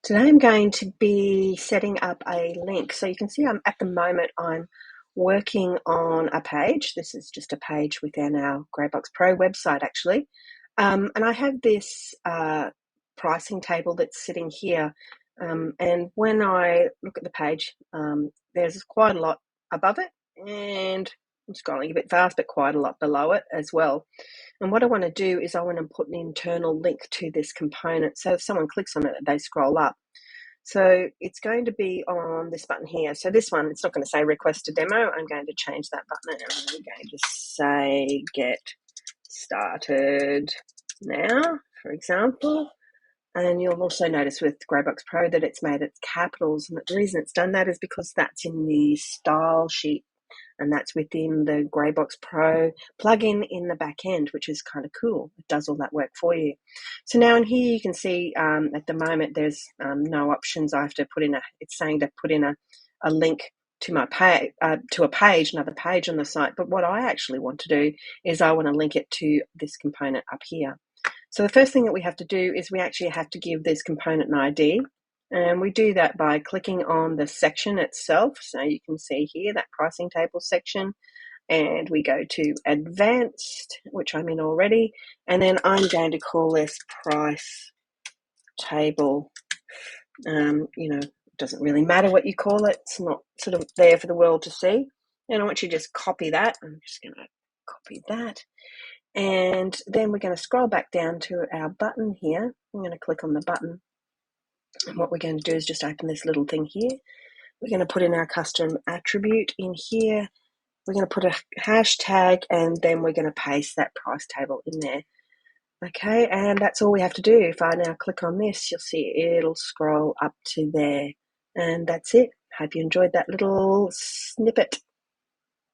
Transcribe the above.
Today I'm going to be setting up a link. So you can see at the moment I'm working on a page. This is just a page within our GreyboxPro website actually. And I have this pricing table that's sitting here. And when I look at the page, there's quite a lot above it, and I'm scrolling a bit fast, but quite a lot below it as well. And what I want to do is I want to put an internal link to this component. So if someone clicks on it, they scroll up. So it's going to be on this button here. So this one, it's not going to say request a demo. I'm going to change that button and I'm going to say get started now, for example. And you'll also notice with GreyboxPro that it's made its capitals. And the reason it's done that is because that's in the style sheet. And that's within the GreyboxPro plugin in the back end, which is kind of cool. It does all that work for you. So now in here you can see at the moment there's no options. I have to put in it's saying to put in a link to my page, to a page, another page on the site. But what I actually want to do is I want to link it to this component up here. So the first thing that we have to do is we actually have to give this component an ID. And we do that by clicking on the section itself. So you can see here that pricing table section. And we go to advanced, which I'm in already. And then I'm going to call this price table. It doesn't really matter what you call it. It's not sort of there for the world to see. And I want you to just copy that. I'm just going to copy that. And then we're going to scroll back down to our button here. I'm going to click on the button. And what we're going to do is just open this little thing here. We're going to put in our custom attribute in here. We're going to put a hashtag and then we're going to paste that price table in there. Okay, and that's all we have to do. If I now click on this, you'll see it'll scroll up to there. And that's it. Hope you enjoyed that little snippet.